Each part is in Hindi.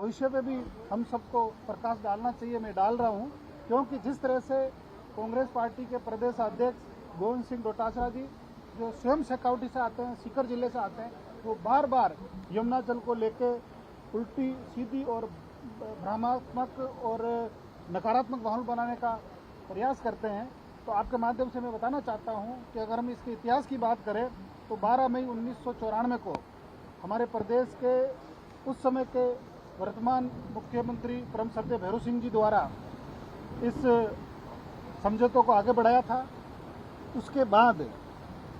भविष्य पे भी हम सबको प्रकाश डालना चाहिए। मैं डाल रहा हूँ, क्योंकि जिस तरह से कांग्रेस पार्टी के प्रदेश अध्यक्ष गोविंद सिंह डोटासरा जी, जो स्वयं शेखावटी से आते हैं, सीकर जिले से आते हैं, वो बार बार यमुना जल को लेके उल्टी सीधी और भ्रामक और नकारात्मक माहौल बनाने का प्रयास करते हैं। तो आपके माध्यम से मैं बताना चाहता हूं कि अगर हम इसके इतिहास की बात करें तो 12 मई 1994 को हमारे प्रदेश के उस समय के वर्तमान मुख्यमंत्री परम श्रद्धेय भैरू सिंह जी द्वारा इस समझौते को आगे बढ़ाया था। उसके बाद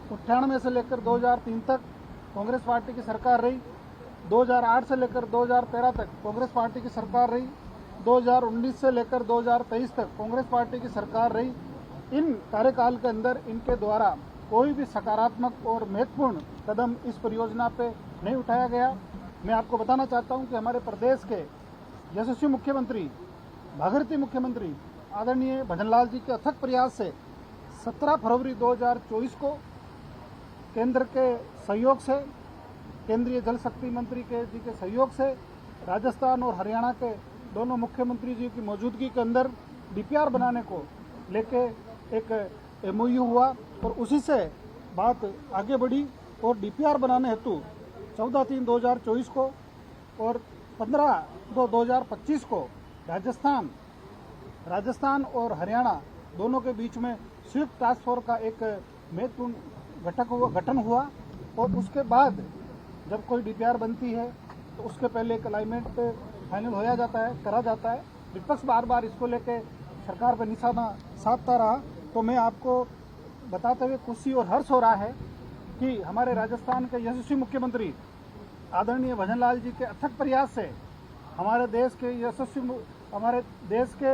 98 से लेकर 2003 तक कांग्रेस पार्टी की सरकार रही, 2008 से लेकर 2013 तक कांग्रेस पार्टी की सरकार रही, 2019 से लेकर 2023 तक कांग्रेस पार्टी की सरकार रही। इन कार्यकाल के अंदर इनके द्वारा कोई भी सकारात्मक और महत्वपूर्ण कदम इस परियोजना पे नहीं उठाया गया। मैं आपको बताना चाहता हूं कि हमारे प्रदेश के यशस्वी मुख्यमंत्री, भागीरथी मुख्यमंत्री आदरणीय भजनलाल जी के अथक प्रयास से 17 फरवरी 2024 को केंद्र के सहयोग से, केंद्रीय जल शक्ति मंत्री जी के सहयोग से राजस्थान और हरियाणा के दोनों मुख्यमंत्री जी की मौजूदगी के अंदर डीपीआर बनाने को लेके एक एमओयू हुआ और उसी से बात आगे बढ़ी और डीपीआर बनाने हेतु 14/3/2024 को और 15/2/2025 को राजस्थान और हरियाणा दोनों के बीच में संयुक्त टास्क फोर्स का एक महत्वपूर्ण गठन हुआ। और उसके बाद जब कोई डीपीआर बनती है तो उसके पहले एक अलाइनमेंट पे फाइनल करा जाता है। विपक्ष बार बार इसको लेके सरकार पर निशाना साधता रहा। तो मैं आपको बताते हुए खुशी और हर्ष हो रहा है कि हमारे राजस्थान के यशस्वी मुख्यमंत्री आदरणीय भजनलाल जी के अथक प्रयास से हमारे देश के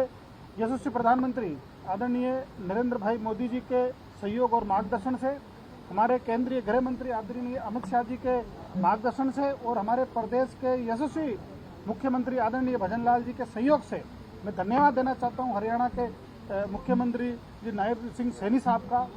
यशस्वी प्रधानमंत्री आदरणीय नरेंद्र भाई मोदी जी के सहयोग और मार्गदर्शन से, हमारे केंद्रीय गृह मंत्री आदरणीय अमित शाह जी के मार्गदर्शन से और हमारे प्रदेश के यशस्वी मुख्यमंत्री आदरणीय भजनलाल जी के सहयोग से मैं धन्यवाद देना चाहता हूं हरियाणा के मुख्यमंत्री जी नायब सिंह सैनी साहब का,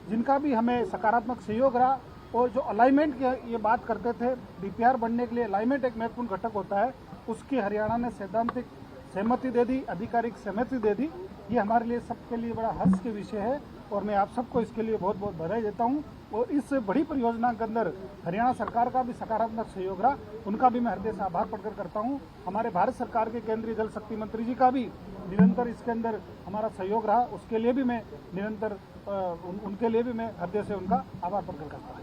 जिनका भी हमें सकारात्मक सहयोग रहा। और जो अलाइनमेंट की ये बात करते थे, डीपीआर बनने के लिए अलाइनमेंट एक महत्वपूर्ण घटक होता है, उसकी हरियाणा ने सैद्धांतिक सहमति दे दी, आधिकारिक सहमति दे दी। ये हमारे लिए सबके लिए बड़ा हर्ष के विषय है और मैं आप सबको इसके लिए बहुत बहुत बधाई देता हूं। और इस बड़ी परियोजना के अंदर हरियाणा सरकार का भी सकारात्मक सहयोग रहा, उनका भी मैं हृदय से आभार प्रकट करता हूं। हमारे भारत सरकार के केंद्रीय जल शक्ति मंत्री जी का भी निरंतर इसके अंदर हमारा सहयोग रहा, उसके लिए भी मैं निरंतर उनके लिए भी मैं हृदय से उनका आभार प्रकट करता हूँ।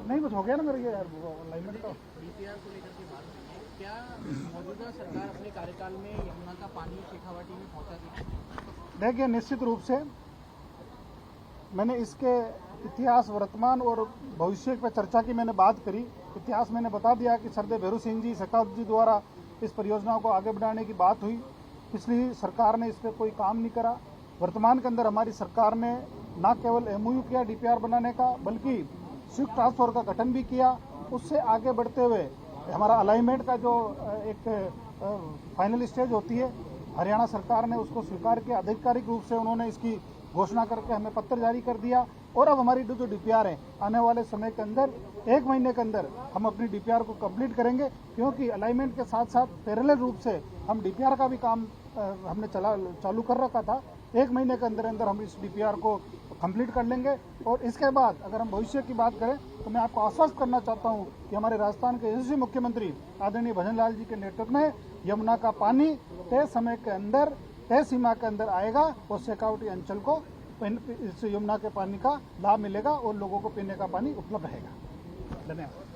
नहीं कुछ हो गया ना मेरे ये अलाइनमेंट का। डीपीआर को लेकर के बात करें, क्या मौजूदा सरकार अपने कार्यकाल में यमुना का पानी शेखावाटी में पहुंचा दी? देखिए, निश्चित रूप से मैंने इसके इतिहास, वर्तमान और भविष्य पर चर्चा की मैंने बात करी। इतिहास मैंने बता दिया कि श्रद्धेय भैरू सिंह जी शेखावत जी द्वारा इस परियोजना को आगे बढ़ाने की बात हुई। पिछली सरकार ने इस पर कोई काम नहीं करा। वर्तमान के अंदर हमारी सरकार ने न केवल एमओयू किया डीपीआर बनाने का, बल्कि संयुक्त टास्क फोर्स का गठन भी किया। उससे आगे बढ़ते हुए हमारा अलाइनमेंट का जो एक फाइनल स्टेज होती है, हरियाणा सरकार ने उसको स्वीकार किया। आधिकारिक रूप से उन्होंने इसकी घोषणा करके हमें पत्र जारी कर दिया। और अब हमारी जो डीपीआर है, आने वाले समय के अंदर 1 महीने के अंदर हम अपनी डीपीआर को कंप्लीट करेंगे, क्योंकि अलाइनमेंट के साथ साथ पैरेलल रूप से हम डीपीआर का भी काम हमने चालू कर रखा था। 1 महीने के अंदर अंदर हम इस डीपीआर को कंप्लीट कर लेंगे। और इसके बाद अगर हम भविष्य की बात करें तो मैं आपको आश्वस्त करना चाहता हूं कि हमारे राजस्थान के यशस्वी मुख्यमंत्री आदरणीय भजनलाल जी के नेतृत्व में यमुना का पानी तय समय के अंदर, तय सीमा के अंदर आएगा और शेखावटी अंचल को इस यमुना के पानी का लाभ मिलेगा और लोगों को पीने का पानी उपलब्ध रहेगा। धन्यवाद।